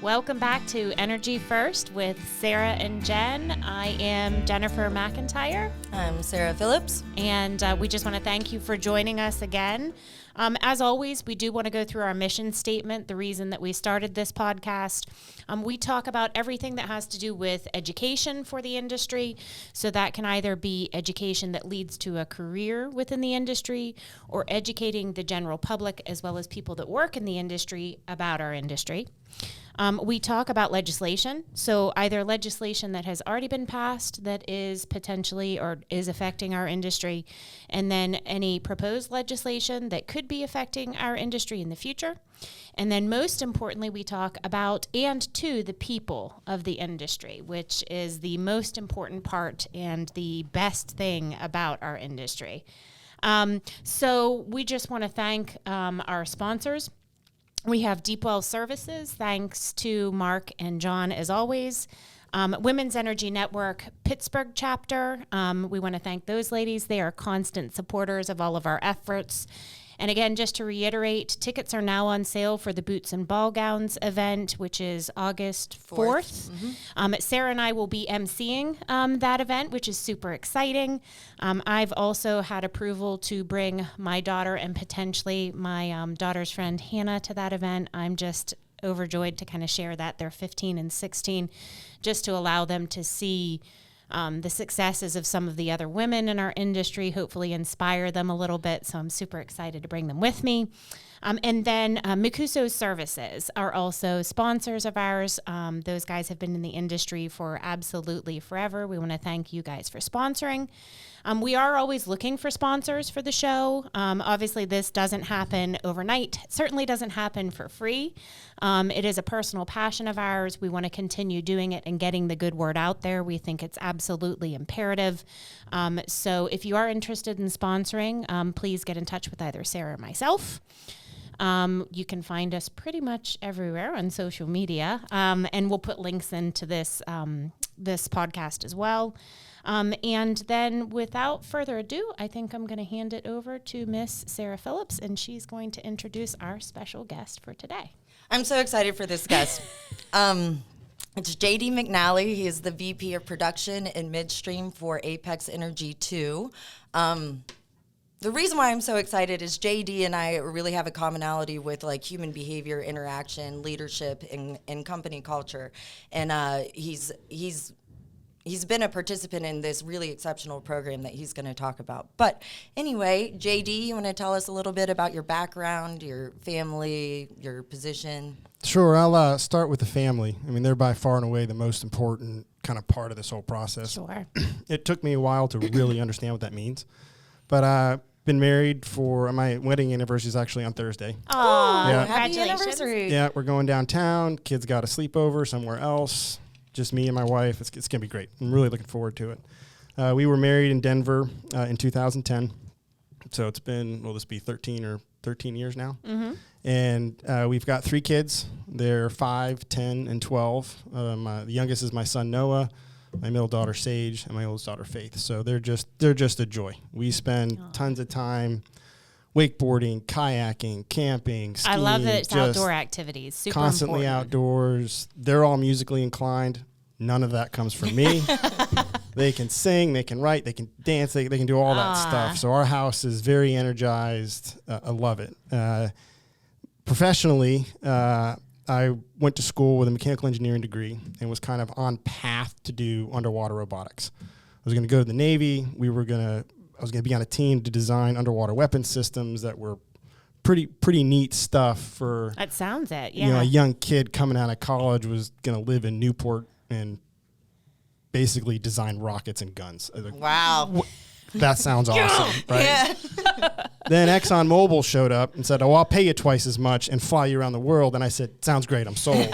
Welcome back to Energy First with Sarah and Jen. I am Jennifer McIntyre. I'm Sarah Phillips. And we just want to thank you for joining us again. As always, we do want to go through our mission statement, the reason that we started this podcast. We talk about everything that has to do with education for the industry. So that can either be education that leads to a career within the industry or educating the general public as well as people that work in the industry about our industry. We talk about legislation, so either legislation that has already been passed that is potentially or is affecting our industry, and then any proposed legislation that could be affecting our industry in the future. And then most importantly, we talk about and to the people of the industry, which is the most important part and the best thing about our industry. So we just want to thank our sponsors. We have Deep Well Services, thanks to Mark and John as always. Women's Energy Network Pittsburgh chapter, we want to thank those ladies. They are constant supporters of all of our efforts. And again, just to reiterate, tickets are now on sale for the Boots and Ball Gowns event, which is August 4th. Mm-hmm. Sarah and I will be emceeing that event, which is super exciting. I've also had approval to bring my daughter and potentially my daughter's friend Hannah to that event. I'm just overjoyed to kind of share that. They're 15 and 16, just to allow them to see the successes of some of the other women in our industry, hopefully inspire them a little bit. So I'm super excited to bring them with me. And then Mikuso Services are also sponsors of ours. Those guys have been in the industry for absolutely forever. We want to thank you guys for sponsoring. We are always looking for sponsors for the show. Obviously, this doesn't happen overnight. It certainly doesn't happen for free. It is a personal passion of ours. We want to continue doing it and getting the good word out there. We think it's absolutely imperative. So if you are interested in sponsoring, please get in touch with either Sarah or myself. You can find us pretty much everywhere on social media, and we'll put links into this podcast as well. And then without further ado, I think I'm going to hand it over to Miss Sarah Phillips, and she's going to introduce our special guest for today. I'm so excited for this guest. It's JD McNally. He is the VP of Production and Midstream for Apex Energy 2. The reason why I'm so excited is JD and I really have a commonality with like human behavior, interaction, leadership, and company culture. And he's been a participant in this really exceptional program that he's going to talk about. But anyway, JD, you want to tell us a little bit about your background, your family, your position? Sure. I'll start with the family. I mean, they're by far and away the most important kind of part of this whole process. Sure. It took me a while to really understand what that means. But I've been married for my wedding anniversary is actually on Thursday. Oh, yeah. Happy anniversary. Yeah, we're going downtown. Kids got a sleepover somewhere else. Just me and my wife. It's going to be great. I'm really looking forward to it. We were married in Denver in 2010. So it's been, will this be 13 years now? Mm-hmm. And we've got 3 kids. They're 5, 10, and 12. The youngest is my son, Noah, my middle daughter, Sage, and my oldest daughter, Faith. So they're just a joy. We spend tons of time wakeboarding, kayaking, camping, skiing. I love that it's outdoor activities. Super constantly important. Outdoors. They're all musically inclined. None of that comes from me. They can sing, they can write, they can dance, they can do all that stuff. So our house is very energized. I love it. Professionally, I went to school with a mechanical engineering degree and was kind of on path to do underwater robotics. I was going to go to the Navy. I was going to be on a team to design underwater weapon systems that were pretty neat stuff for. That sounds it. Yeah. A young kid coming out of college was going to live in Newport and basically design rockets and guns. Wow. That sounds awesome, right? Yeah. Then ExxonMobil showed up and said, "Oh, I'll pay you twice as much and fly you around the world." And I said, "Sounds great, I'm sold."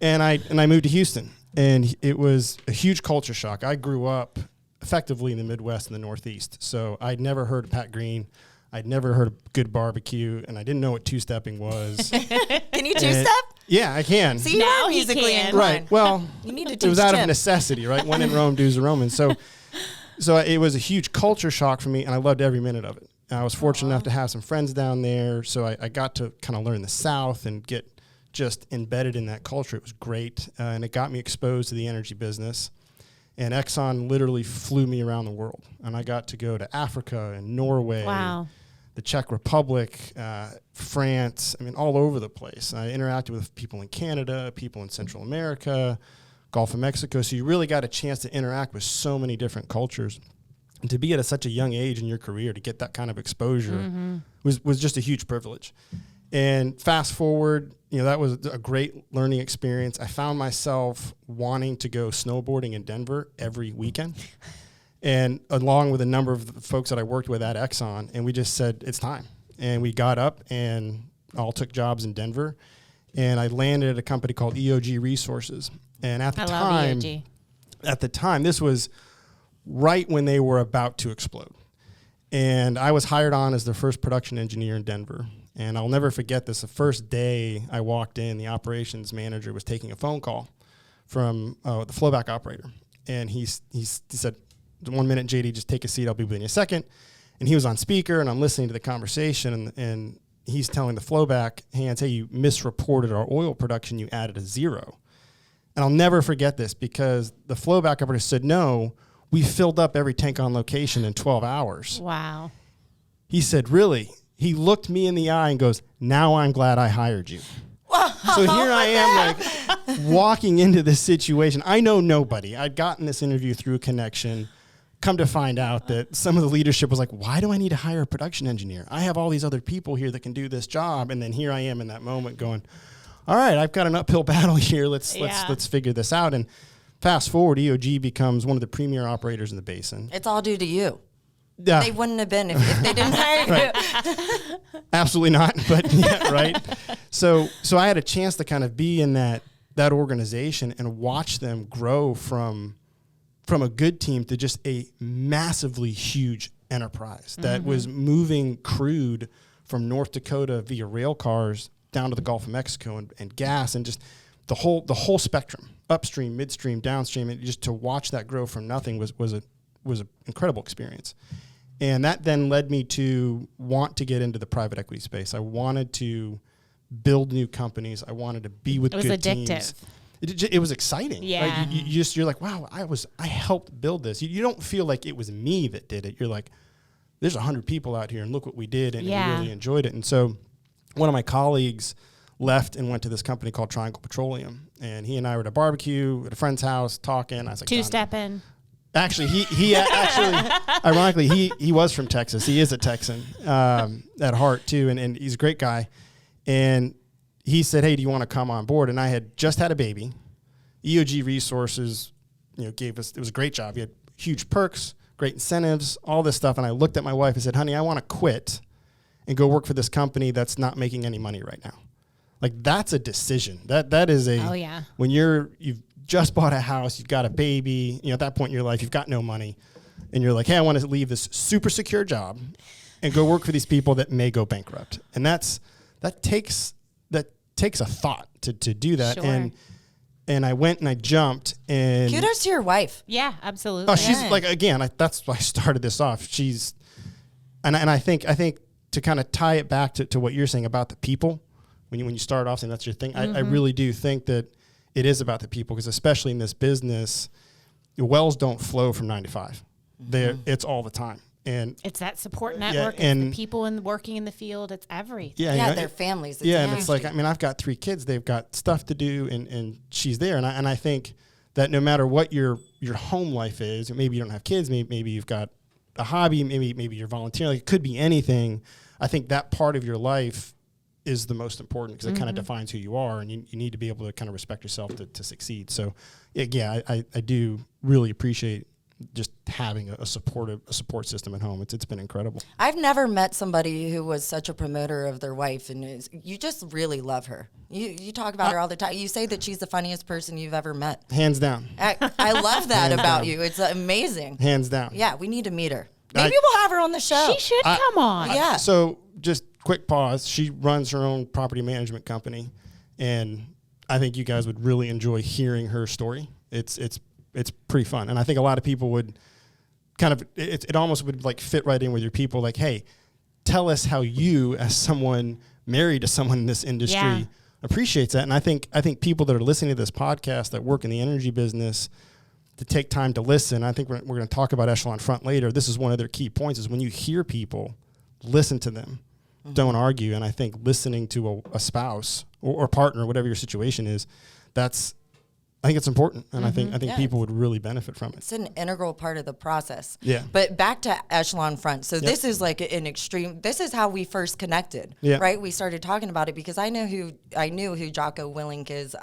and I moved to Houston, and it was a huge culture shock. I grew up effectively in the Midwest and the Northeast, so I'd never heard of Pat Green. I'd never heard of good barbecue, and I didn't know what two-stepping was. Can you two-step? Yeah, I can. See, now you're he musically can. inclined. Right. Well, You need to it was teach out Chip. of necessity, right? When in Rome, do as the Romans. So it was a huge culture shock for me, and I loved every minute of it. I was fortunate enough to have some friends down there, so I got to kind of learn the South and get just embedded in that culture. It was great, and it got me exposed to the energy business. And Exxon literally flew me around the world, and I got to go to Africa and Norway, Wow. the Czech Republic, France, I mean, all over the place. I interacted with people in Canada, people in Central America, Gulf of Mexico. So you really got a chance to interact with so many different cultures. And to be at such a young age in your career, to get that kind of exposure was just a huge privilege. And fast forward, that was a great learning experience. I found myself wanting to go snowboarding in Denver every weekend. And along with a number of the folks that I worked with at Exxon, and we just said, it's time. And we got up and all took jobs in Denver. And I landed at a company called EOG Resources. And at the time, this was right when they were about to explode. And I was hired on as their first production engineer in Denver. And I'll never forget this. The first day I walked in, the operations manager was taking a phone call from the flowback operator. And he said, 1 minute, JD, just take a seat. I'll be with you in a second. And he was on speaker, and I'm listening to the conversation, and he's telling the flowback hands, hey, you misreported our oil production. You added a 0. And I'll never forget this because the flowback operator said, no, we filled up every tank on location in 12 hours. Wow. He said, really? He looked me in the eye and goes, now I'm glad I hired you. So here I am, like, walking into this situation. I know nobody. I'd gotten this interview through a connection. Come to find out that some of the leadership was like, why do I need to hire a production engineer? I have all these other people here that can do this job. And then here I am in that moment going, all right, I've got an uphill battle here. Let's figure this out. And fast forward, EOG becomes one of the premier operators in the basin. It's all due to you. Yeah. They wouldn't have been if they didn't hire you. Absolutely not, but yeah, right. So I had a chance to kind of be in that organization and watch them grow from a good team to just a massively huge enterprise that was moving crude from North Dakota via rail cars down to the Gulf of Mexico and gas and just the whole spectrum, upstream, midstream, downstream, and just to watch that grow from nothing was an incredible experience. And that then led me to want to get into the private equity space. I wanted to build new companies. I wanted to be with good teams. It was addictive. It was exciting. Yeah. Right? You're like, wow, I helped build this. You don't feel like it was me that did it. You're like, there's 100 people out here and look what we did, and we really enjoyed it. And so one of my colleagues left and went to this company called Triangle Petroleum, and he and I were at a barbecue at a friend's house talking. I was like, two-stepping. Actually, he ironically, he was from Texas. He is a Texan at heart too, and he's a great guy. And he said, hey, do you want to come on board? And I had just had a baby. EOG Resources, gave us, it was a great job. He had huge perks, great incentives, all this stuff. And I looked at my wife and said, honey, I want to quit and go work for this company that's not making any money right now. Like, that's a decision. That is when you've just bought a house, you've got a baby, at that point in your life, you've got no money, and you're like, hey, I want to leave this super secure job and go work for these people that may go bankrupt. And that takes a thought to do that. Sure. And I went and I jumped. And kudos to your wife. Yeah, absolutely. Oh, she's like, again, that's why I started this off. And I think to kind of tie it back to what you're saying about the people, when you start off saying that's your thing, I really do think that it is about the people, because especially in this business, the wells don't flow from 9 to 5. It's all the time. And it's that support network, and it's the people working in the field, it's everything. Yeah, their families. And it's like, I've got 3 kids, they've got stuff to do, and she's there. And I think that no matter what your home life is, maybe you don't have kids, maybe you've got a hobby, maybe you're volunteering, like, it could be anything. I think that part of your life is the most important, because it kind of defines who you are, and you need to be able to kind of respect yourself to succeed. So I do really appreciate just having a support system at home. It's been incredible. I've never met somebody who was such a promoter of their wife, and you just really love her. You talk about her all the time. You say that she's the funniest person you've ever met. Hands down. I love that about you. It's amazing. Hands down. Yeah, we need to meet her. Maybe we'll have her on the show. She should come on. Yeah. So just quick pause. She runs her own property management company, and I think you guys would really enjoy hearing her story. It's pretty fun, and I think a lot of people would kind of it almost would like fit right in with your people. Like, hey, tell us how you, as someone married to someone in this industry, appreciates that. And I think people that are listening to this podcast that work in the energy business, to take time to listen. I think we're going to talk about Echelon Front later. This is one of their key points, is when you hear people, listen to them. Don't argue. And I think listening to a spouse or partner, whatever your situation is, I think it's important, and I think people would really benefit from it. It's an integral part of the process. Yeah. But back to Echelon Front. So this is like an extreme. This is how we first connected, right? We started talking about it because I knew who Jocko Willink is,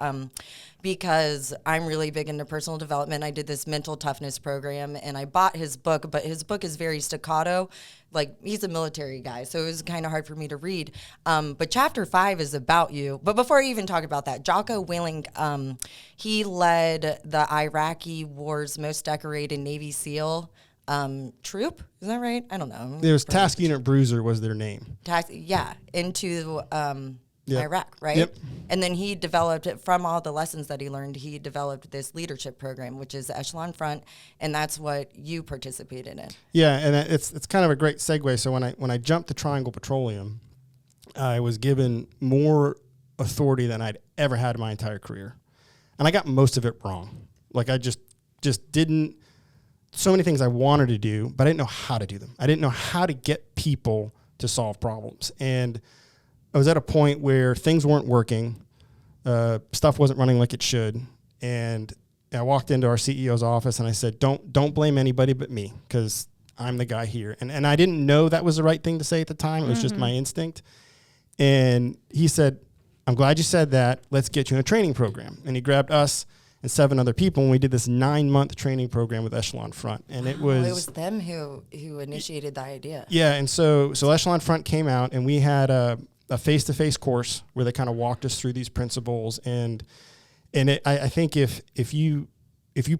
because I'm really big into personal development. I did this mental toughness program, and I bought his book, but his book is very staccato. Like, he's a military guy, so it was kind of hard for me to read. But chapter 5 is about you. But before I even talk about that, Jocko Willink, he led the Iraqi war's most decorated Navy SEAL troop. Is that right? I don't know. There was Task Unit Bruiser was their name. Into Iraq, right? Yep. And then he developed it from all the lessons that he learned. He developed this leadership program, which is the Echelon Front, and that's what you participated in. Yeah, and it's kind of a great segue. So when I jumped to Triangle Petroleum, I was given more authority than I'd ever had in my entire career, and I got most of it wrong. Like, I just didn't. So many things I wanted to do, but I didn't know how to do them. I didn't know how to get people to solve problems, and I was at a point where things weren't working, stuff wasn't running like it should, and I walked into our CEO's office and I said, "Don't blame anybody but me, because I'm the guy here." And I didn't know that was the right thing to say at the time. It was just my instinct. And he said, "I'm glad you said that. Let's get you in a training program." And he grabbed us and 7 other people, and we did this 9-month training program with Echelon Front. And it was them who initiated the idea. Yeah, and so Echelon Front came out, and we had a face-to-face course where they kind of walked us through these principles. And I think if you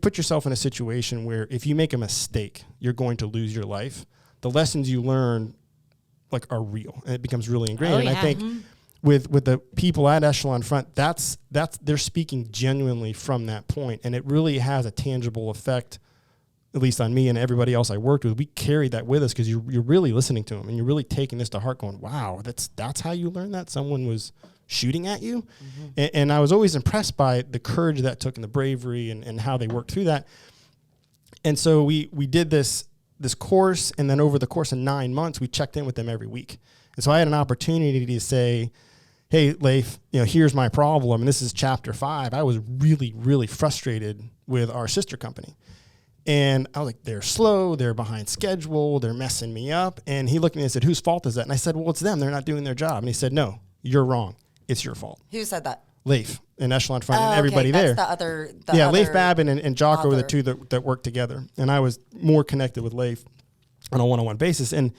put yourself in a situation where if you make a mistake, you're going to lose your life, the lessons you learn are real, and it becomes really ingrained. And I think with the people at Echelon Front, that's they're speaking genuinely from that point, and it really has a tangible effect, at least on me and everybody else I worked with. We carried that with us because you're really listening to them, and you're really taking this to heart, going, "Wow, that's how you learned that? Someone was shooting at you?" And I was always impressed by the courage that took and the bravery and how they worked through that. And so we did this course, and then over the course of 9 months, we checked in with them every week. And so I had an opportunity to say, "Hey, Leif, here's my problem, and this is chapter 5. I was really, really frustrated with our sister company. And I was like, they're slow, they're behind schedule, they're messing me up." And he looked at me and said, "Whose fault is that?" And I said, "Well, it's them. They're not doing their job." And he said, "No, you're wrong. It's your fault." Who said that? Leif and Echelon Front and everybody there. That's the Leif Babin and Jocko were the two that worked together. And I was more connected with Leif on a one-on-one basis. And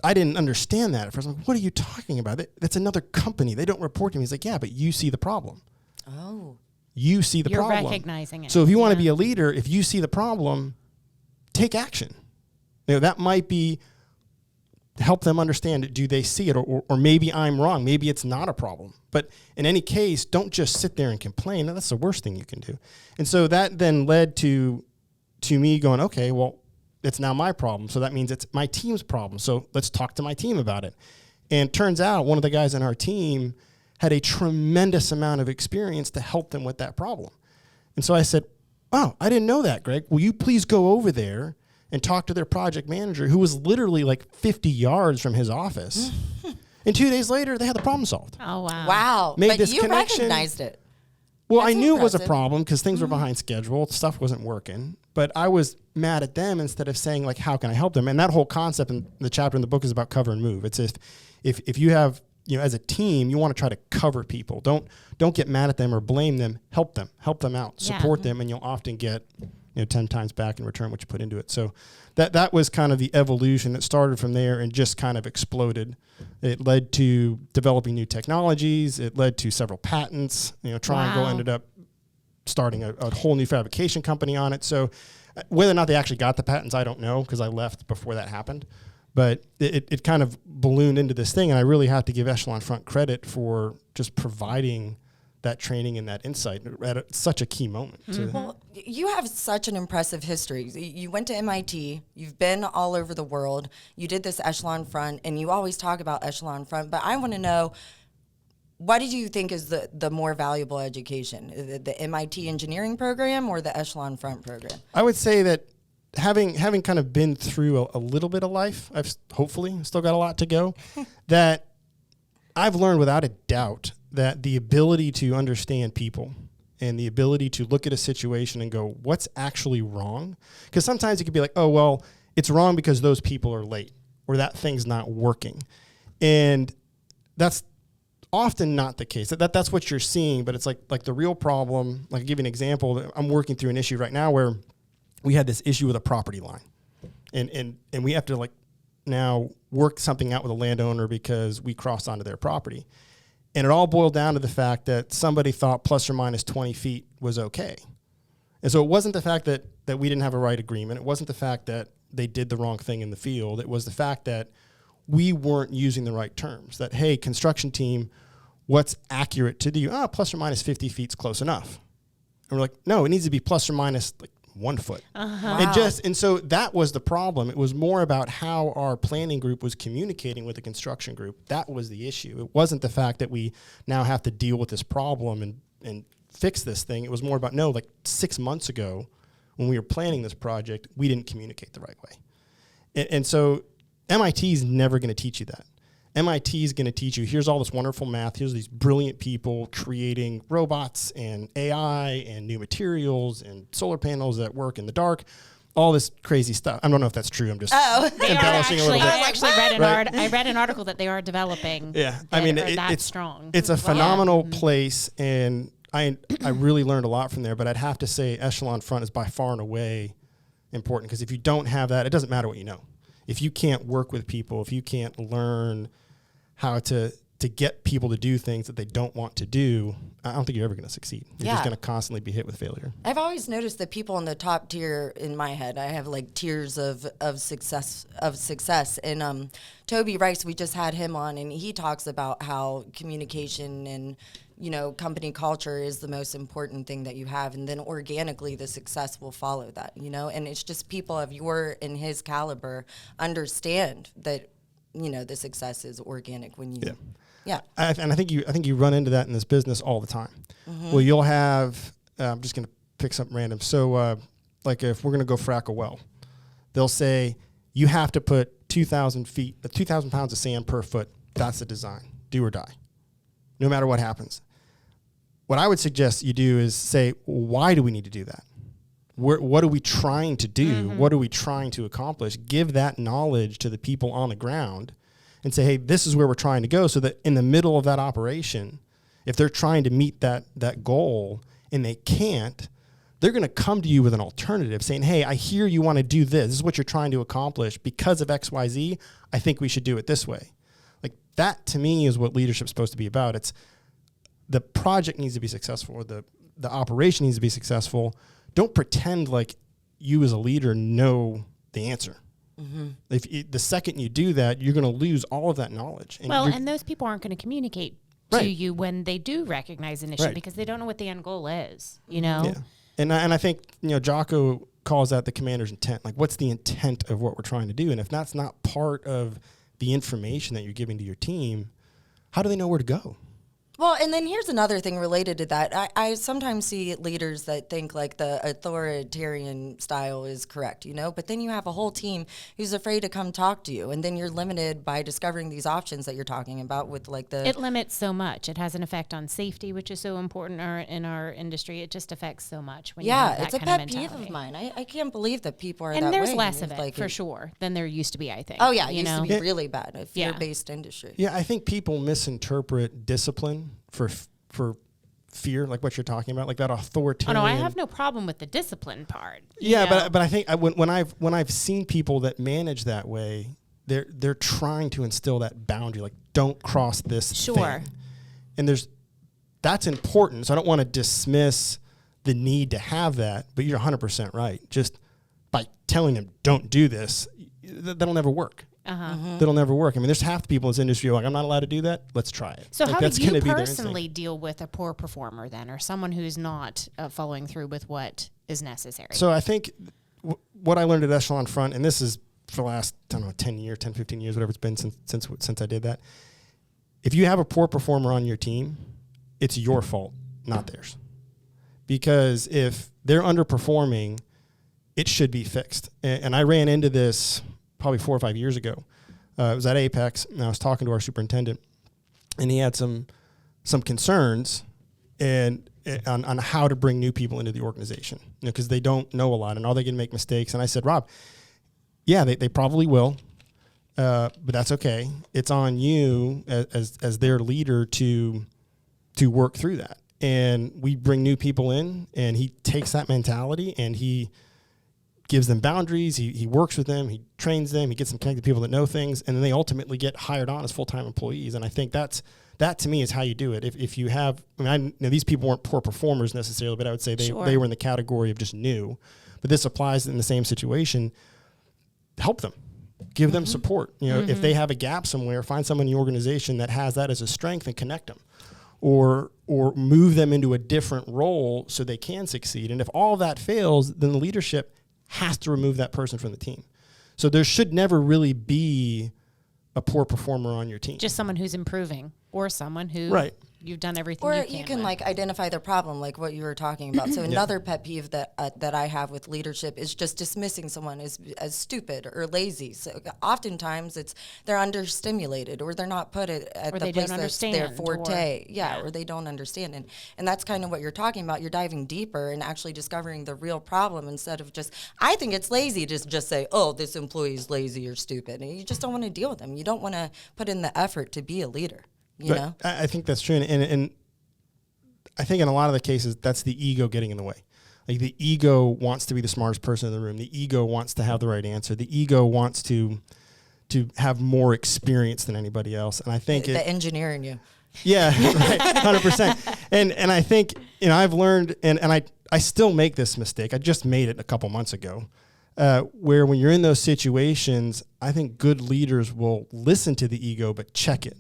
I didn't understand that at first. I'm like, "What are you talking about? That's another company. They don't report to me." He's like, "Yeah, but you see the problem." Oh. You see the problem. You're recognizing it. So if you want to be a leader, if you see the problem, take action. That might be help them understand it. Do they see it? Or maybe I'm wrong. Maybe it's not a problem. But in any case, don't just sit there and complain. That's the worst thing you can do. And so that then led to me going, okay, well, it's now my problem. So that means it's my team's problem. So let's talk to my team about it. And turns out one of the guys on our team had a tremendous amount of experience to help them with that problem. And so I said, "Oh, I didn't know that, Greg. Will you please go over there and talk to their project manager," who was literally like 50 yards from his office. And 2 days later, they had the problem solved. Oh, wow. Wow. Made but this you connection. recognized it. Well, That's I knew it was a impressive. problem because things were behind schedule. Stuff wasn't working. But I was mad at them instead of saying, like, how can I help them? And that whole concept in the chapter in the book is about cover and move. It's if you have, as a team, you want to try to cover people. Don't get mad at them or blame them. Help them out, Yeah. support them, and you'll often get 10 times back in return what you put into it. So that was kind of the evolution. It started from there and just kind of exploded. It led to developing new technologies. It led to several patents. Triangle Wow. ended up starting a whole new fabrication company on it. So whether or not they actually got the patents, I don't know, because I left before that happened. But it kind of ballooned into this thing, and I really have to give Echelon Front credit for just providing that training and that insight at such a key moment. Well, you have such an impressive history. You went to MIT. You've been all over the world. You did this Echelon Front, and you always talk about Echelon Front. But I want to know, what did you think is the more valuable education? Is it the MIT engineering program or the Echelon Front program? I would say that having kind of been through a little bit of life, I've hopefully still got a lot to go, that I've learned without a doubt that the ability to understand people and the ability to look at a situation and go, what's actually wrong? Because sometimes it could be like, oh, well, it's wrong because those people are late or that thing's not working. And that's often not the case. That's what you're seeing, but it's like the real problem. Like, I'll give you an example. I'm working through an issue right now where we had this issue with a property line. And we have to like now work something out with a landowner because we crossed onto their property. And it all boiled down to the fact that somebody thought plus or minus 20 feet was okay. And so it wasn't the fact that we didn't have a right agreement. It wasn't the fact that they did the wrong thing in the field. It was the fact that we weren't using the right terms. That, hey, construction team, what's accurate to you? Plus or minus 50 feet's close enough. And we're like, no, it needs to be plus or minus like 1 foot. Wow. And so that was the problem. It was more about how our planning group was communicating with the construction group. That was the issue. It wasn't the fact that we now have to deal with this problem and fix this thing. It was more about, no, like 6 months ago when we were planning this project, we didn't communicate the right way. And so MIT is never going to teach you that. MIT is going to teach you, here's all this wonderful math, here's these brilliant people creating robots and AI and new materials and solar panels that work in the dark, all this crazy stuff. I don't know if that's true. I'm just embellishing a little bit. I read an article that they are developing. Yeah, I mean, it's strong. It's a phenomenal place, and I really learned a lot from there, but I'd have to say Echelon Front is by far and away important, because if you don't have that, it doesn't matter what you know. If you can't work with people, if you can't learn how to get people to do things that they don't want to do, I don't think you're ever going to succeed. You're just going to constantly be hit with failure. I've always noticed that people in the top tier in my head, I have like tiers of success. And Toby Rice, we just had him on, and he talks about how communication and company culture is the most important thing that you have, and then organically the success will follow that. And it's just people of your and his caliber understand that the success is organic when you. Yeah. And I think you run into that in this business all the time. Mm-hmm. Well, you'll have, I'm just going to pick something random. So like if we're going to go frack a well, they'll say you have to put 2,000 pounds of sand per foot. That's the design. Do or die. No matter what happens. What I would suggest you do is say, why do we need to do that? What are we trying to do? Mm-hmm. What are we trying to accomplish? Give that knowledge to the people on the ground and say, hey, this is where we're trying to go, so that in the middle of that operation, if they're trying to meet that goal and they can't, they're going to come to you with an alternative saying, hey, I hear you want to do this. This is what you're trying to accomplish. Because of X, Y, Z, I think we should do it this way. Like, that to me is what leadership's supposed to be about. It's the project needs to be successful, or the operation needs to be successful. Don't pretend like you as a leader know the answer. Mm-hmm. The second you do that, you're going to lose all of that knowledge. And those people aren't going to communicate to you when they do recognize an issue, because they don't know what the end goal is, Yeah. And I think, Jocko calls that the commander's intent. Like, what's the intent of what we're trying to do? And if that's not part of the information that you're giving to your team, how do they know where to go? Well, and then here's another thing related to that. I sometimes see leaders that think like the authoritarian style is correct, but then you have a whole team who's afraid to come talk to you. And then you're limited by discovering these options that you're talking about with like It limits so much. It has an effect on safety, which is so important in our industry. It just affects so much. When you have that it's a kind pet peeve of mine. I can't believe that people are that way. And there's less of it, for sure, than there used to be, I think. Oh, yeah. It used to be really bad. A fear-based industry. Yeah, I think people misinterpret discipline for fear, like what you're talking about, like that authoritarian. Oh no, I have no problem with the discipline part. Yeah, but I think when I've seen people that manage that way, they're trying to instill that boundary, like don't cross this thing. And that's important. So I don't want to dismiss the need to have that, but you're 100% right. Just by telling them don't do this, that'll never work. That'll never work. I mean, there's half the people in this industry who are like, I'm not allowed to do that. Let's try it. So how do you personally deal with a poor performer then, or someone who's not following through with what is necessary? So I think what I learned at Echelon Front, and this is for the last, 10 years, 10, 15 years, whatever it's been since I did that, if you have a poor performer on your team, it's your fault, not theirs. Because if they're underperforming, it should be fixed. And I ran into this probably 4 or 5 years ago. It was at Apex, and I was talking to our superintendent, and he had some concerns and on how to bring new people into the organization, because they don't know a lot and all they can make mistakes. And I said, Rob, yeah, they probably will, but that's okay. It's on you as their leader to work through that. And we bring new people in, and he takes that mentality and he gives them boundaries. He works with them. He trains them. He gets them connected to people that know things, and then they ultimately get hired on as full-time employees. And I think that to me is how you do it. If you have, these people weren't poor performers necessarily, but I would say they were in the category of just new. But this applies in the same situation. Help them. Give them support. If they have a gap somewhere, find someone in the organization that has that as a strength and connect them. Or move them into a different role so they can succeed. And if all of that fails, then the leadership has to remove that person from the team. So there should never really be a poor performer on your team. Just someone who's improving, or someone who you've done everything or you can with. identify their problem, like what you were talking about. So another pet peeve that I have with leadership is just dismissing someone as stupid or lazy. So oftentimes they're understimulated, or they're not put at Or the they place don't that's their understand, forte. Or they don't understand. And that's kind of what you're talking about. You're diving deeper and actually discovering the real problem, instead of just, I think it's lazy to just say, oh, this employee is lazy or stupid. And you just don't want to deal with them. You don't want to put in the effort to be a leader. You know? I think that's true. And I think in a lot of the cases, that's the ego getting in the way. Like, the ego wants to be the smartest person in the room. The ego wants to have the right answer. The ego wants to have more experience than anybody else. And I think the engineer in you. Yeah, right, 100%. And I think, I've learned, and I still make this mistake. I just made it a couple months ago, where when you're in those situations, I think good leaders will listen to the ego, but check it.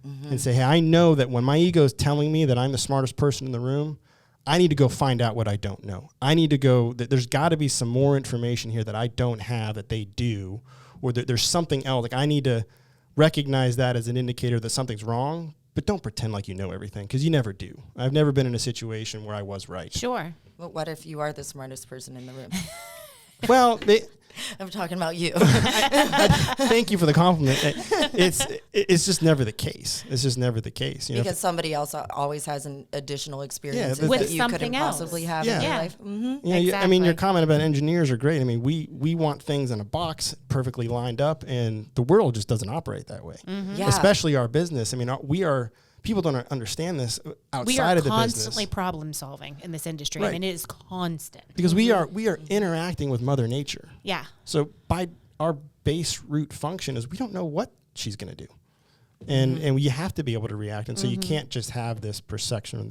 And say, hey, I know that when my ego is telling me that I'm the smartest person in the room, I need to go find out what I don't know. I need to go, there's got to be some more information here that I don't have that they do, or that there's something else. Like, I need to recognize that as an indicator that something's wrong, but don't pretend like you know everything, because you never do. I've never been in a situation where I was right. Sure. But what if you are the smartest person in the room? Well, I'm talking about you. Thank you for the compliment. It's just never the case. It's just never the case. Because somebody else always has an additional experience with that you something couldn't else. possibly have in your life. Mm-hmm. Yeah, exactly. your comment about engineers are great. We want things in a box perfectly lined up, and the world just doesn't operate that way. Yeah. Especially our business. People don't understand this outside of the business. We are constantly problem solving in this industry. Right. It is constant. Because we are interacting with Mother Nature. Yeah. So by our base root function is we don't know what she's going to do. And you have to be able to react. And so you can't just have this perception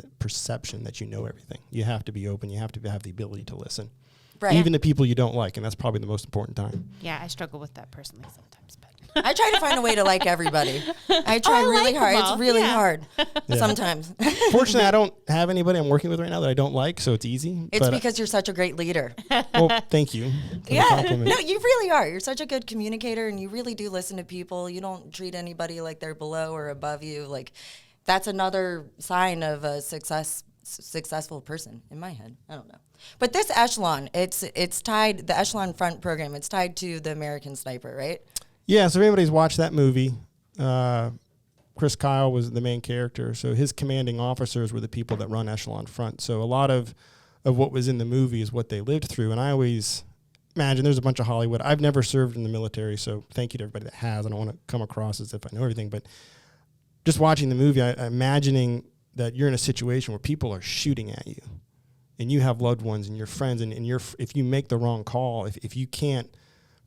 that you know everything. You have to be open. You have to have the ability to listen. Right. Even to people you don't like. And that's probably the most important time. Yeah, I struggle with that personally sometimes. But I try to find a way to like everybody. I try really hard. It's really hard sometimes. Fortunately, I don't have anybody I'm working with right now that I don't like, so it's easy. It's because you're such a great leader. Well, thank you. Yeah. No, you really are. You're such a good communicator, and you really do listen to people. You don't treat anybody like they're below or above you. Like, that's another sign of a successful person in my head. I don't know. But this Echelon, it's tied, the Echelon Front program, it's tied to the American Sniper, right? Yeah, so if anybody's watched that movie, Chris Kyle was the main character. So his commanding officers were the people that run Echelon Front. So a lot of what was in the movie is what they lived through. And I always imagine there's a bunch of Hollywood. I've never served in the military, so thank you to everybody that has. I don't want to come across as if I know everything. But just watching the movie, I'm imagining that you're in a situation where people are shooting at you. And you have loved ones and your friends. And if you make the wrong call, if you can't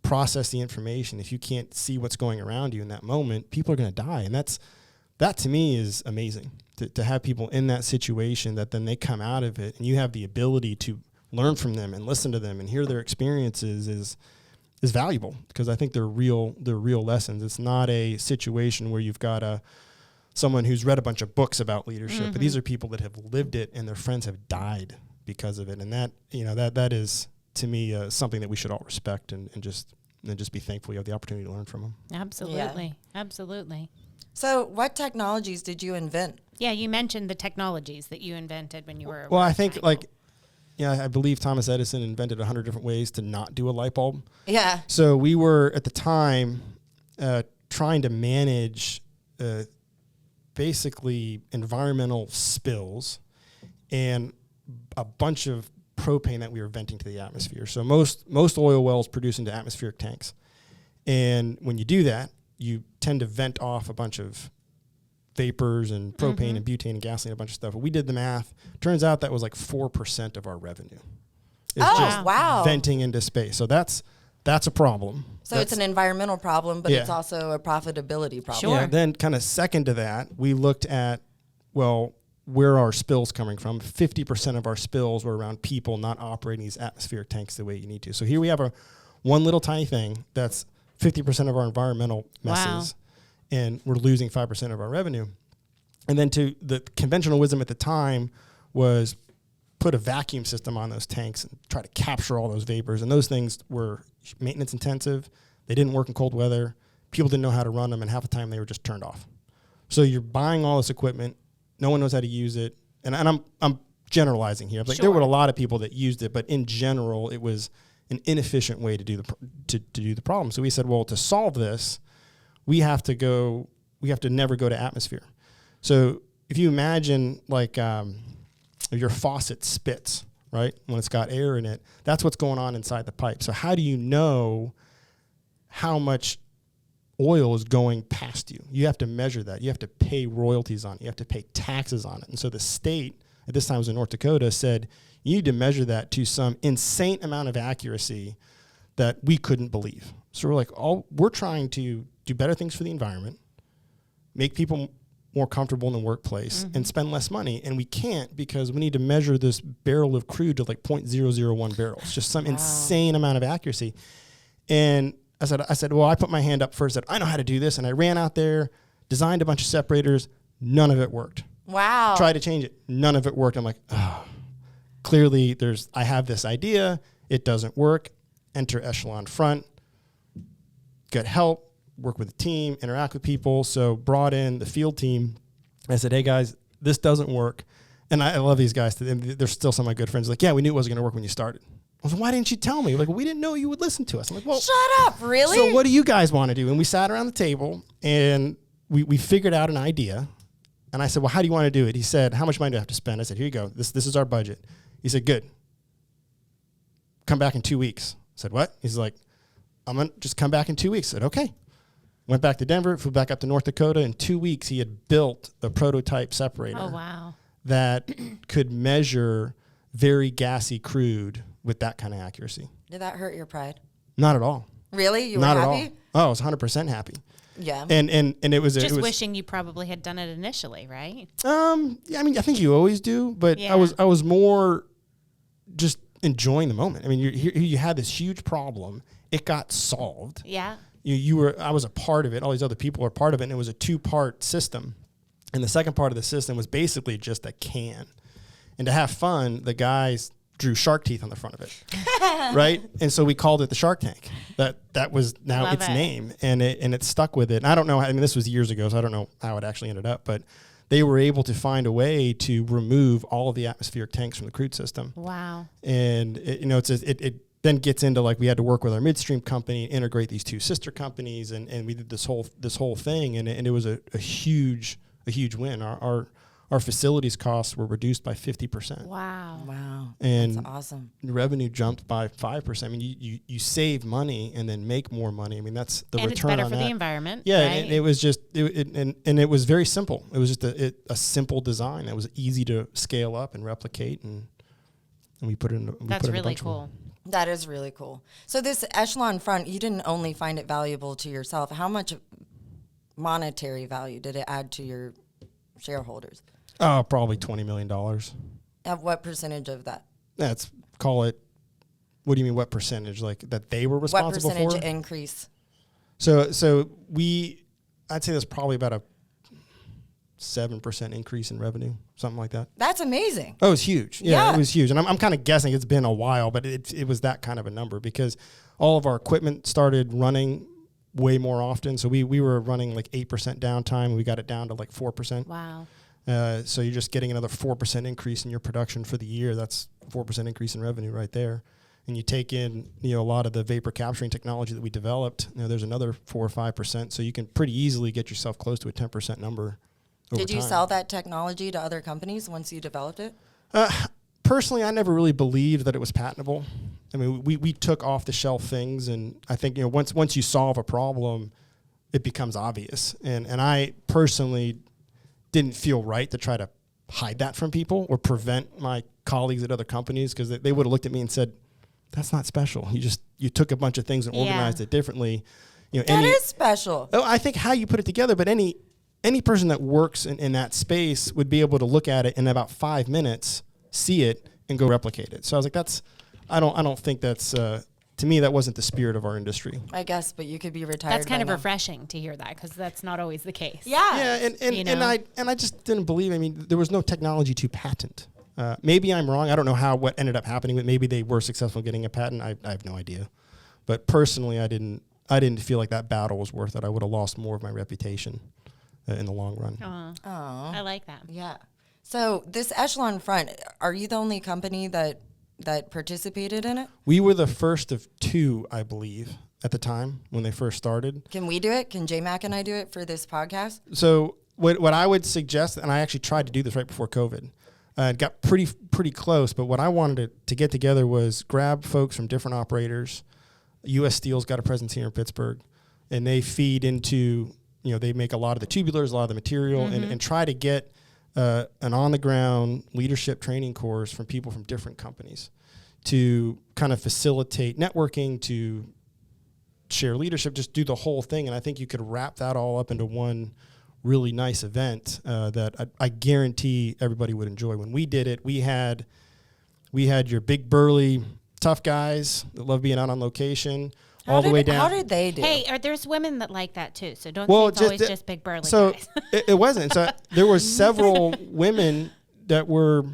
process the information, if you can't see what's going around you in that moment, people are going to die. And that to me is amazing, to have people in that situation that then they come out of it and you have the ability to learn from them and listen to them and hear their experiences is valuable, because I think they're real lessons. It's not a situation where you've got someone who's read a bunch of books about leadership, but these are people that have lived it and their friends have died because of it. And that is, to me, something that we should all respect and just be thankful you have the opportunity to learn from them. Absolutely. Yeah. Absolutely. So what technologies did you invent? Yeah, you mentioned the technologies that you invented when you were. Well, I think I believe Thomas Edison invented 100 different ways to not do a light bulb. Yeah. So we were at the time trying to manage basically environmental spills and a bunch of propane that we were venting to the atmosphere. So most oil wells produce into atmospheric tanks. And when you do that, you tend to vent off a bunch of vapors and propane and butane and gasoline, a bunch of stuff. But we did the math. Turns out that was like 4% of our revenue. It's just venting into space. So that's a problem. So it's an environmental problem, but it's also a profitability problem. Sure. Yeah, then kind of second to that, we looked at, well, where are spills coming from? 50% of our spills were around people not operating these atmospheric tanks the way you need to. So here we have one little tiny thing that's 50% of our environmental messes, and we're losing 5% of our revenue. And then to the conventional wisdom at the time was put a vacuum system on those tanks and try to capture all those vapors. And those things were maintenance intensive. They didn't work in cold weather. People didn't know how to run them, and half the time they were just turned off. So you're buying all this equipment. No one knows how to use it. And I'm generalizing here. Like there were a lot of people that used it, but in general, it was an inefficient way to do the problem. So we said, well, to solve this, we have to never go to atmosphere. So if you imagine like your faucet spits, right? When it's got air in it, that's what's going on inside the pipe. So how do you know how much oil is going past you? You have to measure that. You have to pay royalties on it. You have to pay taxes on it. And so the state, at this time it was in North Dakota, said, you need to measure that to some insane amount of accuracy that we couldn't believe. So we're like, we're trying to do better things for the environment, make people more comfortable in the workplace, and spend less money. And we can't because we need to measure this barrel of crude to like 0.001 barrels, just some insane amount of accuracy. And I said, well, I put my hand up first, said, I know how to do this. And I ran out there, designed a bunch of separators. None of it worked. Wow. Tried to change it. None of it worked. I'm like, clearly I have this idea. It doesn't work. Enter Echelon Front. Get help, work with the team, interact with people. So brought in the field team. I said, hey guys, this doesn't work. And I love these guys. They're still some of my good friends. Like, yeah, we knew it wasn't going to work when you started. I was like, why didn't you tell me? Like, we didn't know you would listen to us. I'm like, well, shut up, really? So what do you guys want to do? And we sat around the table and we figured out an idea. And I said, well, how do you want to do it? He said, how much money do I have to spend? I said, here you go. This is our budget. He said, good. Come back in 2 weeks. I said, what? He's like, I'm going to just come back in 2 weeks. I said, okay. Went back to Denver, flew back up to North Dakota. In 2 weeks, he had built a prototype separator. Oh, wow. That could measure very gassy crude with that kind of accuracy. Did that hurt your pride? Not at all. Really? You Not were at happy? all. Oh, I was 100% happy. Yeah. And it was just wishing you probably had done it initially, right? Yeah, I mean, I think you always do, but Yeah. I was more just enjoying the moment. I mean, you had this huge problem. It got solved. Yeah. I was a part of it. All these other people were part of it, and it was a 2-part system. And the second part of the system was basically just a can. And to have fun, the guys drew shark teeth on the front of it, right? And so we called it the Shark Tank. That was now its name, and it stuck with it. And I don't know. I mean, this was years ago, so I don't know how it actually ended up. But they were able to find a way to remove all of the atmospheric tanks from the crude system. Wow. And it then gets into like we had to work with our midstream company, integrate these 2 sister companies, and we did this whole thing, and it was a huge win. Our facilities costs were reduced by 50%. Wow. Wow. And that's awesome. Revenue jumped by 5%. I mean, you save money and then make more money. I mean, that's the and return on that. And it's better for the environment. Yeah, right? and it was just, and it was very simple. It was just a simple design that was easy to scale up and replicate, and we put it in. That's really cool. That is really cool. So this Echelon Front, you didn't only find it valuable to yourself. How much monetary value did it add to your shareholders? Oh, probably $20 million. At what percentage of that? Let's call it. What do you mean? What percentage? Like that they were responsible for? What percentage increase? So I'd say that's probably about a 7% increase in revenue, something like that. That's amazing. Oh, it was huge. Yeah. It was huge. And I'm kind of guessing it's been a while, but it was that kind of a number because all of our equipment started running way more often. So we were running like 8% downtime, and we got it down to like 4%. Wow. So you're just getting another 4% increase in your production for the year. That's 4% increase in revenue right there. And you take in, a lot of the vapor capturing technology that we developed, there's another 4 or 5%. So you can pretty easily get yourself close to a 10% number over Did you time. sell that technology to other companies once you developed it? Personally, I never really believed that it was patentable. I mean, we took off the shelf things, and I think, once you solve a problem, it becomes obvious. And I personally didn't feel right to try to hide that from people or prevent my colleagues at other companies, because they would have looked at me and said, that's not special. You took a bunch of things and organized it differently. That is special. Oh, I think how you put it together, but any person that works in that space would be able to look at it in about 5 minutes, see it, and go replicate it. So I was like, I don't think that's, to me, that wasn't the spirit of our industry. I guess, but you could be retired. That's kind of now. refreshing to hear that, because that's not always the case. Yeah. Yeah, and I just didn't believe. I mean, there was no technology to patent. Maybe I'm wrong. I don't know what ended up happening, but maybe they were successful getting a patent. I have no idea. But personally, I didn't feel like that battle was worth it. I would have lost more of my reputation in the long run. I like that. Yeah. So this Echelon Front, are you the only company that participated in it? We were the first of 2, I believe, at the time when they first started. Can we do it? Can J-Mac and I do it for this podcast? So what I would suggest, and I actually tried to do this right before COVID, it got pretty close, but what I wanted to get together was grab folks from different operators. U.S. Steel's got a presence here in Pittsburgh, and they feed into, they make a lot of the tubulars, a lot of the material, and try to get an on-the-ground leadership training course from people from different companies to kind of facilitate networking, to share leadership, just do the whole thing. And I think you could wrap that all up into one really nice event that I guarantee everybody would enjoy. When we did it, we had your big burly tough guys that love being out on location, all the way down. How did they do? Hey, there's women that like that too, so don't think it's always just big burly guys. it wasn't. So there were several women that were,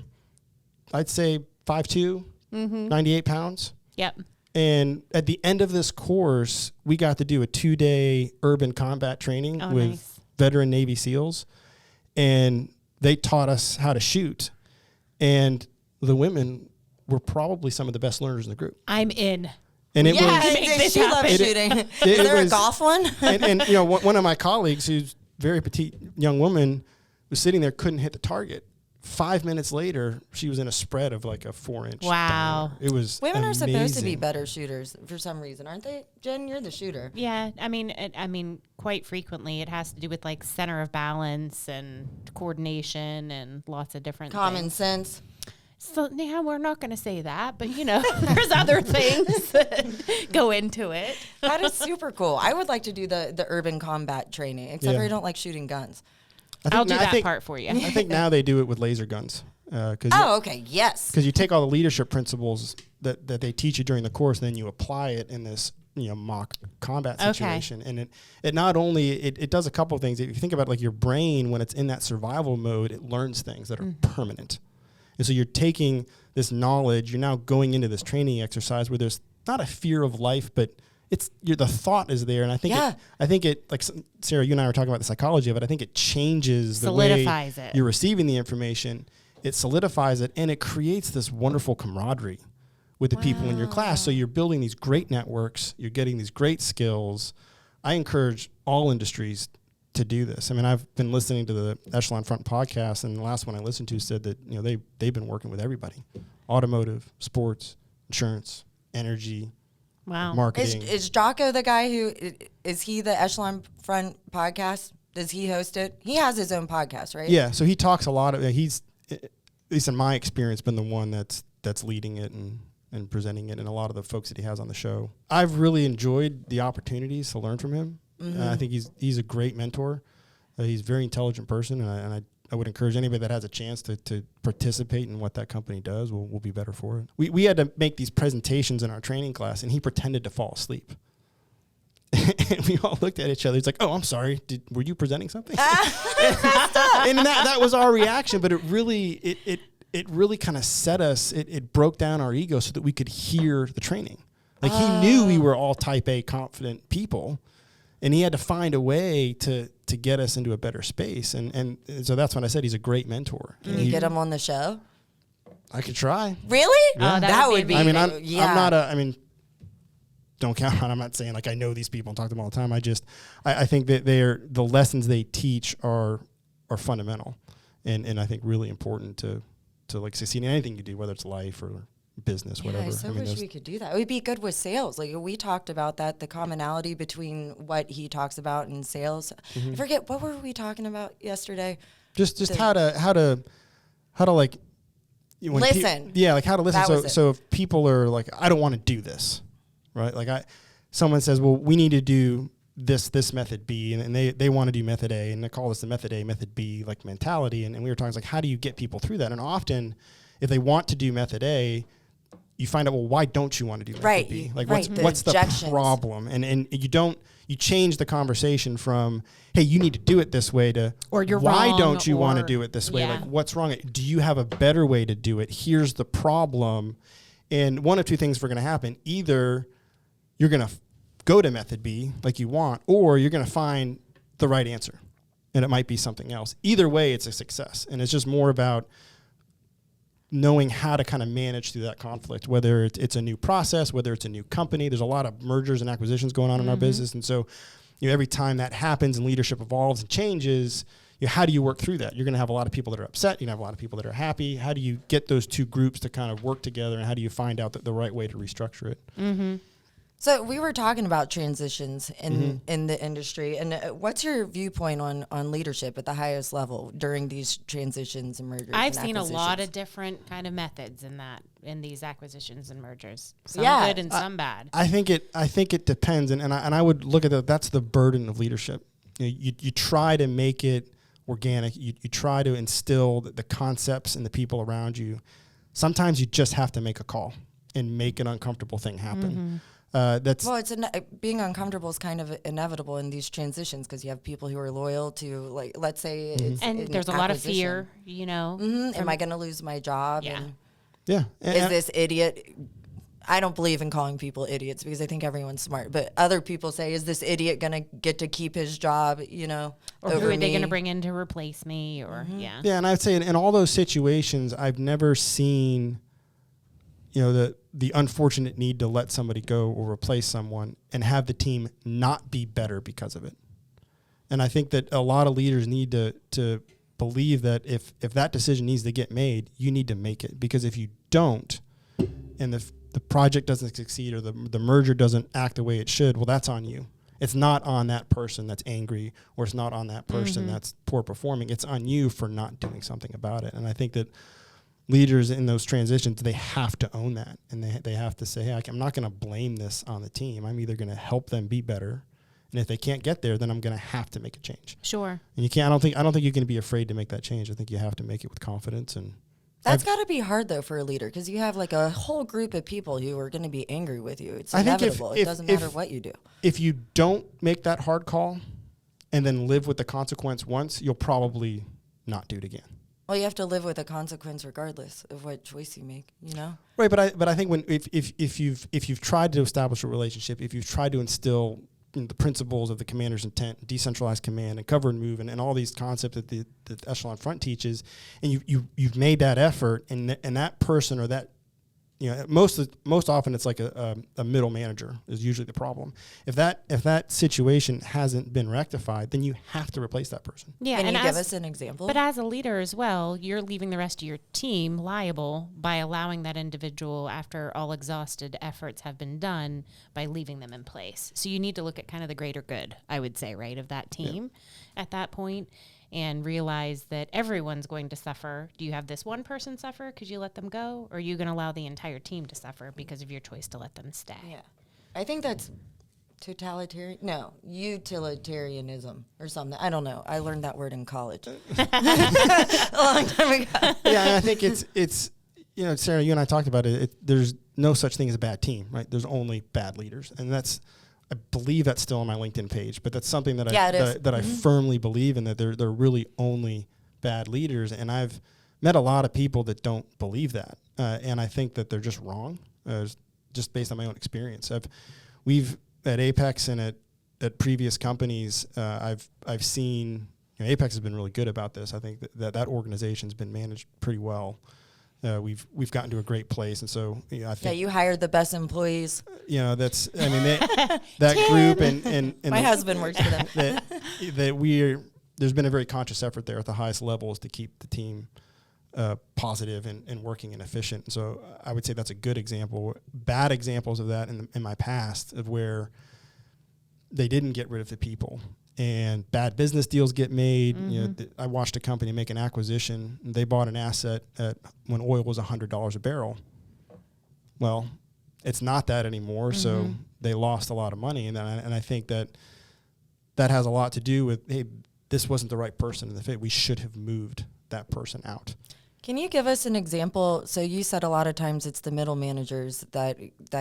I'd say, 5'2", 98 pounds. Yep. And at the end of this course, we got to do a 2-day urban combat training with nice. veteran Navy SEALs, and they taught us how to shoot. And the women were probably some of the best learners in the group. I'm in. And it was she loves shooting. Is there a golf one? and one of my colleagues, who's a very petite young woman, was sitting there, couldn't hit the target. 5 minutes later, she was in a spread of like a 4-inch. Wow. diameter. It was Women are supposed to be amazing. better shooters for some reason, aren't they? Jen, you're the shooter. Yeah, I mean, quite frequently it has to do with like center of balance and coordination and lots of different Common things. sense. So yeah, we're not going to say that, but there's other things that go into it. That is super cool. I would like to do the urban combat training, except for I don't like shooting guns. I'll do that part for you. I think now they do it with laser guns. Okay, yes. Because you take all the leadership principles that they teach you during the course, and then you apply it in this mock combat situation. And it not only it does a couple of things. If you think about like your brain, when it's in that survival mode, it learns things that are permanent. And so you're taking this knowledge, you're now going into this training exercise where there's not a fear of life, but the thought is there. And I think it like Sarah, you and I were talking about the psychology of it. I think it changes the way you're receiving the information. It solidifies it, and it creates this wonderful camaraderie with the people in your class. So you're building these great networks, you're getting these great skills. I encourage all industries to do this. I mean, I've been listening to the Echelon Front podcast, and the last one I listened to said that they've been working with everybody: automotive, sports, insurance, energy, marketing. Is Jocko the guy who is he the Echelon Front podcast? Does he host it? He has his own podcast, right? Yeah, so he talks a lot of. He's, at least in my experience, been the one that's leading it and presenting it, and a lot of the folks that he has on the show. I've really enjoyed the opportunities to learn from him. I think he's a great mentor. He's a very intelligent person, and I would encourage anybody that has a chance to participate in what that company does. We'll be better for it. We had to make these presentations in our training class, and he pretended to fall asleep. And we all looked at each other. He's like, "Oh, I'm sorry. Were you presenting something?" And that was our reaction. But it really kind of set us. It broke down our ego so that we could hear the training. Like he knew we were all Type A confident people. And he had to find a way to get us into a better space. And so that's when I said he's a great mentor. Can you get him on the show? I could try. Really? Yeah. That would be. I mean, I'm not don't count on. I'm not saying like I know these people and talk to them all the time. I think that the lessons they teach are fundamental, and I think really important to like succeed in anything you do, whether it's life or business, whatever. I so wish we could do that. It would be good with sales. Like we talked about that, the commonality between what he talks about in sales. I forget, what were we talking about yesterday? Just how to like listen. Like how to listen. That So if people are like, I don't want to do this, right? Like someone says, well, we need to do this method B, and they want to do method A, and they call this the method A, method B, like mentality. And we were talking like, how do you get people through that? And often, if they want to do method A, you find out, well, why don't you want to do method B? Like, what's the problem? And you change the conversation from, hey, you need to do it this way to, or you're why wrong, don't you want to do it this way? Yeah. Like, what's wrong? Do you have a better way to do it? Here's the problem. And one of two things are going to happen. Either you're going to go to method B like you want, or you're going to find the right answer, and it might be something else. Either way, it's a success. And it's just more about knowing how to kind of manage through that conflict, whether it's a new process, whether it's a new company. There's a lot of mergers and acquisitions going on in our business. And so, every time that happens and leadership evolves and changes, how do you work through that? You're going to have a lot of people that are upset. You're going to have a lot of people that are happy. How do you get those two groups to kind of work together, and how do you find out the right way to restructure it? Mm-hmm. So we were talking about transitions in the industry, and what's your viewpoint on leadership at the highest level during these transitions and mergers? I've seen a lot of different kind of methods in these acquisitions and mergers. Some good and some bad. I think it depends, and I would look at that. That's the burden of leadership. You try to make it organic. You try to instill the concepts in the people around you. Sometimes you just have to make a call and make an uncomfortable thing happen. Being uncomfortable is kind of inevitable in these transitions because you have people who are loyal to, like, let's say it's and there's a lot of fear, Am I going to lose my job? Yeah. Is this idiot? I don't believe in calling people idiots because I think everyone's smart. But other people say, is this idiot going to get to keep his job, or over who are they me? going to bring in to replace me? Or Yeah, and I'd say in all those situations, I've never seen, the unfortunate need to let somebody go or replace someone and have the team not be better because of it. And I think that a lot of leaders need to believe that if that decision needs to get made, you need to make it. Because if you don't, and the project doesn't succeed or the merger doesn't act the way it should, well, that's on you. It's not on that person that's angry, or it's not on that person that's poor performing. It's on you for not doing something about it. And I think that leaders in those transitions, they have to own that, and they have to say, hey, I'm not going to blame this on the team. I'm either going to help them be better, and if they can't get there, then I'm going to have to make a change. Sure. And you can't. I don't think you're going to be afraid to make that change. I think you have to make it with confidence. And that's got to be hard though for a leader, because you have like a whole group of people who are going to be angry with you. It's inevitable. It doesn't matter what you do. If you don't make that hard call and then live with the consequence once, you'll probably not do it again. Well, you have to live with a consequence regardless of what choice you make, Right, but I think if you've tried to establish a relationship, if you've tried to instill the principles of the commander's intent, decentralized command, and cover and move, and all these concepts that the Echelon Front teaches, and you've made that effort, and that person or that, most often it's like a middle manager is usually the problem. If that situation hasn't been rectified, then you have to replace that person. Yeah, Can and you give us an example? But as a leader as well, you're leaving the rest of your team liable by allowing that individual, after all exhausted efforts have been done, by leaving them in place. So you need to look at kind of the greater good, I would say, right, of that team at that point, and realize that everyone's going to suffer. Do you have this one person suffer because you let them go, or are you going to allow the entire team to suffer because of your choice to let them stay? Yeah. I think that's utilitarianism or something. I don't know. I learned that word in college a long time ago. Yeah, and I think it's Sarah, you and I talked about it. There's no such thing as a bad team, right? There's only bad leaders, and I believe that's still on my LinkedIn page, but that's something that I firmly believe in, that they're really only bad leaders. And I've met a lot of people that don't believe that, and I think that they're just wrong, just based on my own experience. We've at Apex and at at previous companies, I've seen, Apex has been really good about this. I think that organization's been managed pretty well. We've gotten to a great place, and so I think you hired the best employees. That's that group and my husband works for them. There's been a very conscious effort there at the highest levels to keep the team positive and working and efficient. So I would say that's a good example. Bad examples of that in my past of where they didn't get rid of the people and bad business deals get made. I watched a company make an acquisition. And they bought an asset when oil was $100 a barrel. Well, it's not that anymore. So they lost a lot of money. And I think that has a lot to do with, hey, this wasn't the right person in the fit. We should have moved that person out. Can you give us an example? So you said a lot of times it's the middle managers that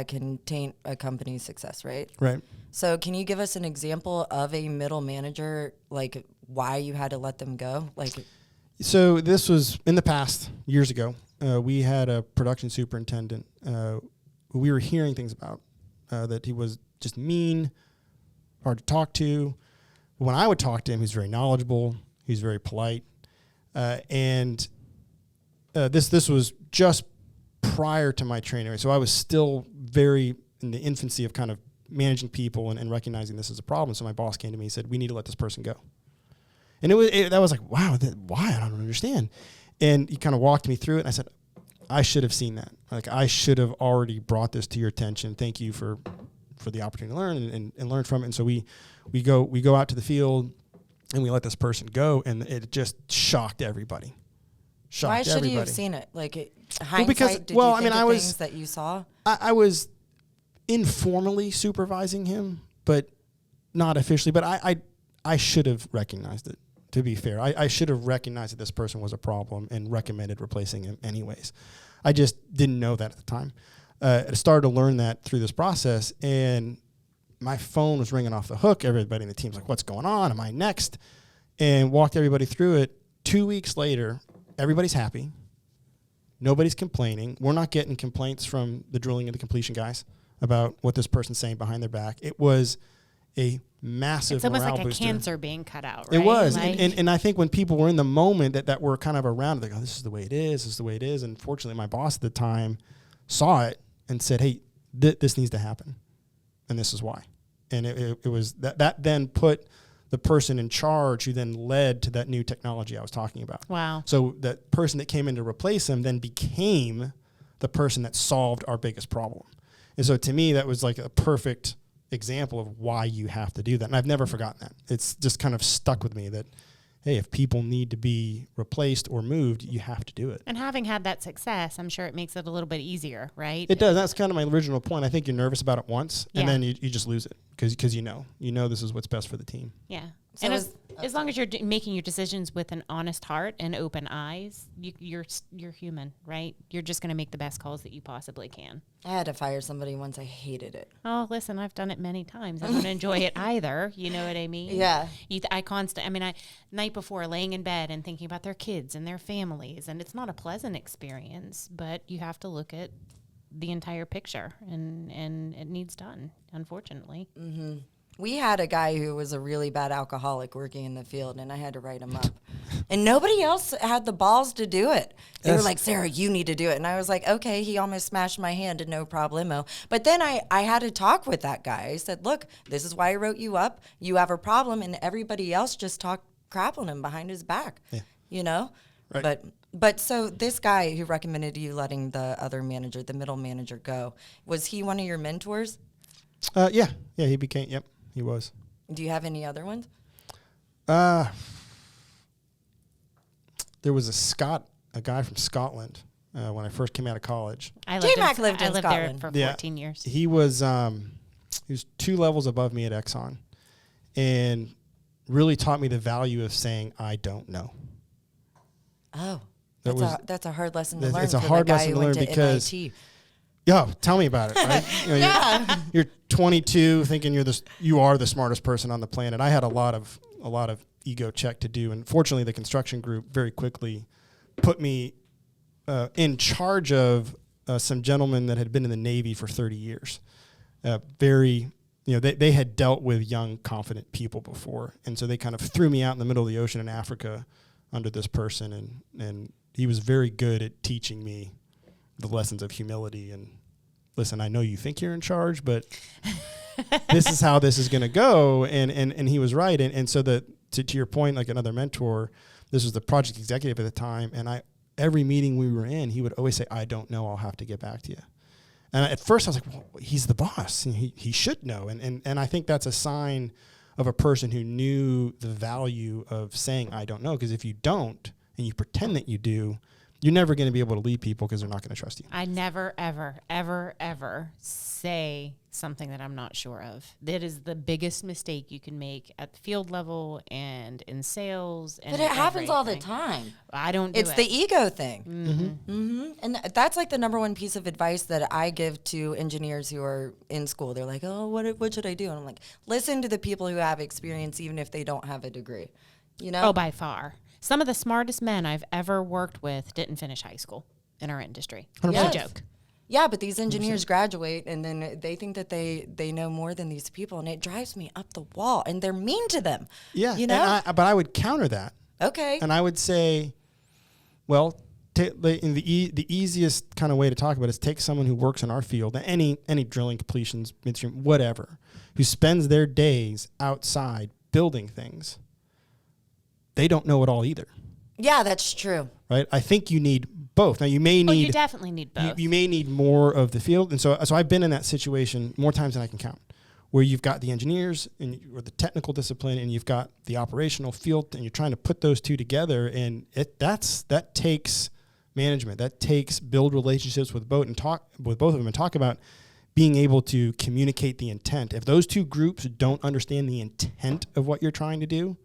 can taint a company's success, right? Right. So can you give us an example of a middle manager, like why you had to let them go? So this was in the past, years ago. We had a production superintendent who we were hearing things about, that he was just mean, hard to talk to. When I would talk to him, he was very knowledgeable. He was very polite. This was just prior to my training. So I was still very in the infancy of kind of managing people and recognizing this as a problem. So my boss came to me and said, we need to let this person go. And that was like, wow, why? I don't understand. And he kind of walked me through it. And I said, I should have seen that. Like, I should have already brought this to your attention. Thank you for the opportunity to learn and learn from it. And so we go out to the field and we let this person go, and it just shocked everybody. Why should you have seen it? Hindsight, did you think of things that you saw? I was informally supervising him, but not officially. But I should have recognized it, to be fair. I should have recognized that this person was a problem and recommended replacing him anyways. I just didn't know that at the time. I started to learn that through this process, and my phone was ringing off the hook. Everybody in the team's like, what's going on? Am I next? And walked everybody through it. 2 weeks later, everybody's happy. Nobody's complaining. We're not getting complaints from the drilling and the completion guys about what this person's saying behind their back. It was a massive morale booster. It's almost like a cancer being cut out, right? It was. And I think when people were in the moment that were kind of around, they go, this is the way it is. This is the way it is. And fortunately, my boss at the time saw it and said, hey, this needs to happen. And this is why. And it was that then put the person in charge who then led to that new technology I was talking about. Wow. So that person that came in to replace him then became the person that solved our biggest problem. And so to me, that was like a perfect example of why you have to do that. And I've never forgotten that. It's just kind of stuck with me that, hey, if people need to be replaced or moved, you have to do it. And having had that success, I'm sure it makes it a little bit easier, right? It does. That's kind of my original point. I think you're nervous about it once, and then you just lose it because you know this is what's best for the team. Yeah. So and as long as you're making your decisions with an honest heart and open eyes, you're human, right? You're just going to make the best calls that you possibly can. I had to fire somebody once. I hated it. Oh, listen, I've done it many times. I don't enjoy it either. You know what I mean? Yeah. Night before, laying in bed and thinking about their kids and their families, and it's not a pleasant experience, but you have to look at the entire picture, and it needs done, unfortunately. Mm-hmm. We had a guy who was a really bad alcoholic working in the field, and I had to write him up. And nobody else had the balls to do it. They were like, Sarah, you need to do it. And I was like, okay, he almost smashed my hand and no problemo. But then I had to talk with that guy. I said, look, this is why I wrote you up. You have a problem, and everybody else just talked crap on him behind his back, you know? Right. But so this guy who recommended you letting the other manager, the middle manager, go, was he one of your mentors? Yeah, he became, yep. He was. Do you have any other ones? There was a guy from Scotland when I first came out of college. I lived there Scotland for 14 years. He was 2 levels above me at Exxon, and really taught me the value of saying I don't know. Oh, that's a hard lesson to learn. It's a hard lesson to learn because. Yo, tell me about it. Right? You're 22, thinking you are the smartest person on the planet. I had a lot of ego check to do, and fortunately, the construction group very quickly put me in charge of some gentlemen that had been in the Navy for 30 years. Very, they had dealt with young, confident people before. And so they kind of threw me out in the middle of the ocean in Africa under this person. And he was very good at teaching me the lessons of humility. And listen, I know you think you're in charge, but this is how this is going to go. And he was right. And so to your point, like another mentor, this was the project executive at the time. And every meeting we were in, he would always say, I don't know, I'll have to get back to you. And at first I was like, well, he's the boss. And he should know. And I think that's a sign of a person who knew the value of saying, I don't know. Because if you don't, and you pretend that you do, you're never going to be able to lead people because they're not going to trust you. I never, ever, ever, ever say something that I'm not sure of. That is the biggest mistake you can make at the field level and in sales. And But it happens all the time. I don't do It's it. the ego thing. And that's like the number one piece of advice that I give to engineers who are in school. They're like, oh, what should I do? And I'm like, listen to the people who have experience, even if they don't have a degree. You know? Oh, by far. Some of the smartest men I've ever worked with didn't finish high school in our industry. No Yes. joke. Yeah, but these engineers graduate and then they think that they know more than these people, and it drives me up the wall. And they're mean to them. Yeah. You know? But I would counter that. Okay. And I would say, well, the easiest kind of way to talk about it is take someone who works in our field, any drilling, completions, midstream, whatever, who spends their days outside building things. They don't know it all either. Yeah, that's true. Right? I think you need both. Now you may need. you definitely need both. You may need more of the field, and so I've been in that situation more times than I can count, where you've got the engineers or the technical discipline, and you've got the operational field, and you're trying to put those two together, and that takes management. That takes build relationships with both of them, and talk about being able to communicate the intent. If those two groups don't understand the intent of what you're trying to do,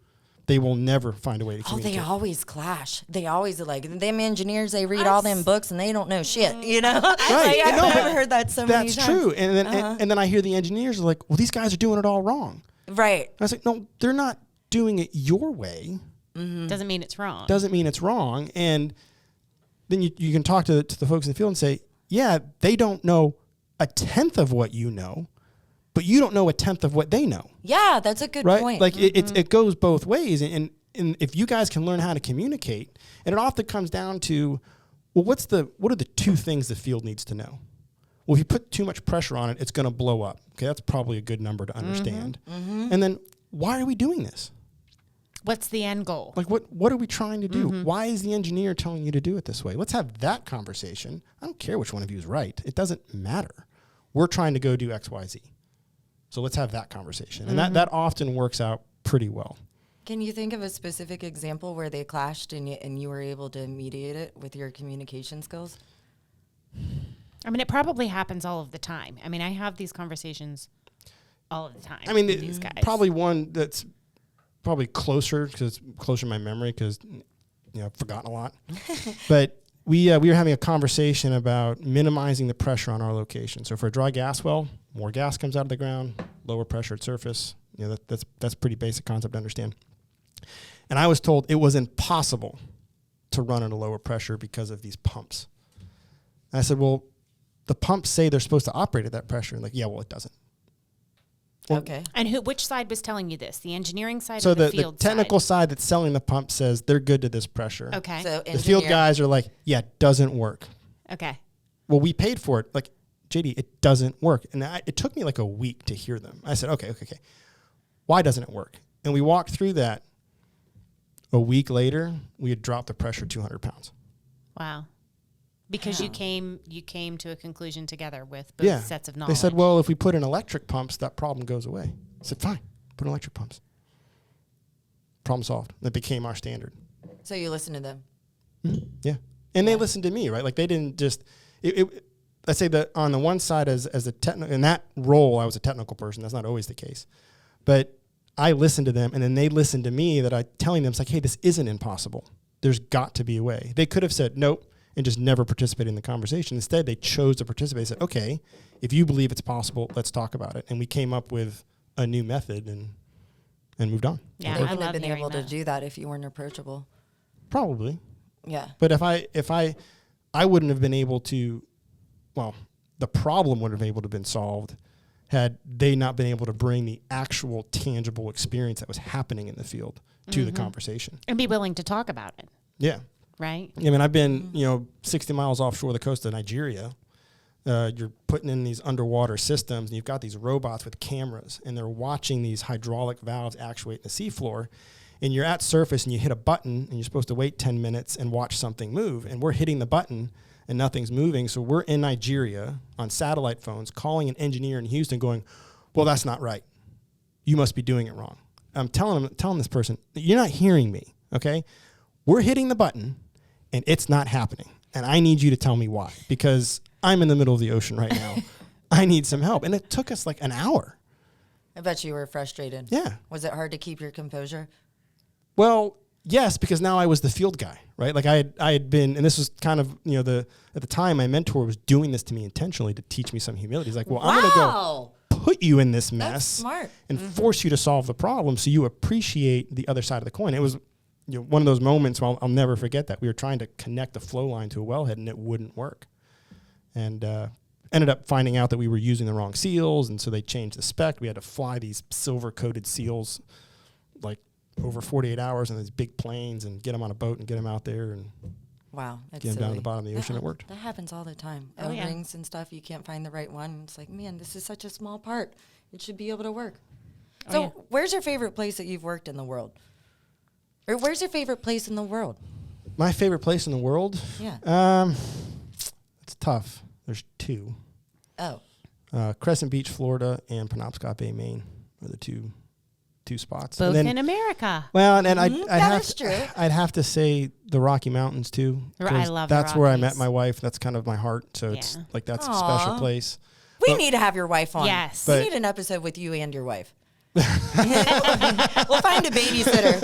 they will never find a way to communicate. They always clash. They always are like, them engineers, they read all them books and they don't know shit, you know? Right. Like, I've heard that so many times. That's true. And then and then I hear the engineers are like, well, these guys are doing it all wrong. Right. I was like, no, they're not doing it your way. Doesn't mean it's wrong. Doesn't mean it's wrong. And then you can talk to the folks in the field and say, yeah, they don't know a tenth of what you know, but you don't know a tenth of what they know. Yeah, that's a good right? point. Like it goes both ways. And if you guys can learn how to communicate, and it often comes down to, well, what are the two things the field needs to know? Well, if you put too much pressure on it, it's going to blow up. Okay, that's probably a good number to understand. And then why are we doing this? What's the end goal? Like, what are we trying to do? Why is the engineer telling you to do it this way? Let's have that conversation. I don't care which one of you is right. It doesn't matter. We're trying to go do X, Y, Z. So let's have that conversation. And that often works out pretty well. Can you think of a specific example where they clashed and you were able to mediate it with your communication skills? I mean, it probably happens all of the time. I mean, I have these conversations all of the time. I mean, with these guys. Probably one that's probably closer because it's closer in my memory because I've forgotten a lot. But we were having a conversation about minimizing the pressure on our location. So for a dry gas well, more gas comes out of the ground, lower pressure at surface. That's a pretty basic concept to understand. And I was told it was impossible to run at a lower pressure because of these pumps. And I said, well, the pumps say they're supposed to operate at that pressure. And like, yeah, well, it doesn't. Well, Okay. And which side was telling you this? The engineering side so or the the field technical side that's selling the pump says they're good to this pressure. Okay. So The field guys are like, yeah, it doesn't work. Okay. Well, we paid for it. Like, JD, it doesn't work. And it took me like a week to hear them. I said, okay. Why doesn't it work? And we walked through that. A week later, we had dropped the pressure 200 pounds. Wow. Because you came to a conclusion together with both Yeah. sets of knowledge. They said, well, if we put in electric pumps, that problem goes away. I said, fine, put in electric pumps. Problem solved. That became our standard. So you listen to them. Yeah. And they listened to me, right? Like they didn't just, let's say that on the one side as a technical, in that role, I was a technical person. That's not always the case. But I listened to them and then they listened to me telling them, it's like, hey, this isn't impossible. There's got to be a way. They could have said nope and just never participated in the conversation. Instead, they chose to participate. They said, okay, if you believe it's possible, let's talk about it. And we came up with a new method and moved on. Yeah, They I wouldn't have love been hearing able to that. do that if you weren't approachable. Probably. Yeah. But if I wouldn't have been able to, well, the problem would have been able to have been solved had they not been able to bring the actual tangible experience that was happening in the field to the conversation. And be willing to talk about it, Yeah. right? I mean, I've been, 60 miles offshore the coast of Nigeria. You're putting in these underwater systems, and you've got these robots with cameras, and they're watching these hydraulic valves actuate the seafloor. And you're at surface, and you hit a button, and you're supposed to wait 10 minutes and watch something move. And we're hitting the button, and nothing's moving. So we're in Nigeria on satellite phones calling an engineer in Houston going, well, that's not right. You must be doing it wrong. I'm telling this person, you're not hearing me, okay? We're hitting the button, and it's not happening. And I need you to tell me why, because I'm in the middle of the ocean right now. I need some help. And it took us like an hour. I bet you were frustrated. Yeah. Was it hard to keep your composure? Well, yes, because now I was the field guy, right? Like I had been, and this was kind of, at the time my mentor was doing this to me intentionally to teach me some humility. He's like, well, I'm going to go put you in this mess smart. and force you to solve the problem so you appreciate the other side of the coin. It was one of those moments where I'll never forget that. We were trying to connect the flow line to a wellhead and it wouldn't work. And ended up finding out that we were using the wrong seals, and so they changed the spec. We had to fly these silver-coated seals like over 48 hours on these big planes and get them on a boat and get them out there and Wow, that's get them down to silly. the bottom of the ocean. It worked. That happens all the time. Oh, yeah. O-rings and stuff, you can't find the right one. It's like, man, this is such a small part. It should be able to work. Oh, So yeah. where's your favorite place that you've worked in the world? Or where's your favorite place in the world? My favorite place in the world? Yeah. It's tough. There's two. Oh, Crescent Beach, Florida, and Penobscot Bay, Maine are the two spots. Both And then, in America. well, and I'd that have is to, true. I'd have to say the Rocky Mountains too. I 'cause love the that's where I met Rockies. my wife. That's kind of my heart. So it's Yeah. like that's a Aw. special place. we But- need to have your wife on. Yes. We But- need an episode with you and your wife. We'll find a babysitter.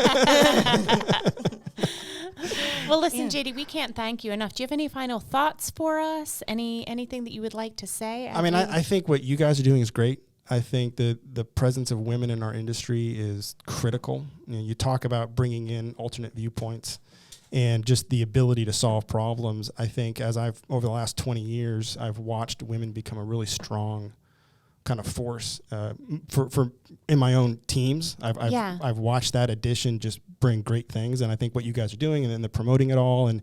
Well, listen, JD, we can't thank you enough. Do you have any final thoughts for us? Anything that you would like to say? I mean, I think what you guys are doing is great. I think that the presence of women in our industry is critical. You talk about bringing in alternate viewpoints and just the ability to solve problems. I think over the last 20 years, I've watched women become a really strong kind of force for in my own teams. I've watched that addition just bring great things, and I think what you guys are doing and then the promoting it all and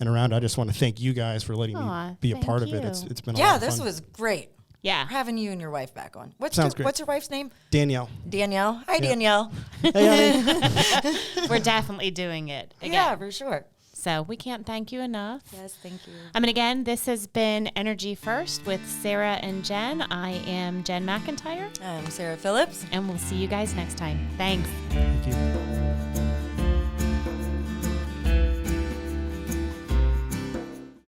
around. I just want to thank you guys for letting me be a thank part of it. you. It's been a Yeah, lot of this fun. was great. Yeah. Having you and your wife back on. Sounds great. What's your wife's name? Danielle. Danielle. Hi, Danielle. Hey, honey. We're definitely doing it again. Yeah, for sure. So we can't thank you enough. Yes, thank you. I mean, again, this has been Energy First with Sarah and Jen. I am Jen McIntyre, I'm Sarah Phillips. and we'll see you guys next time. Thanks. Thank you.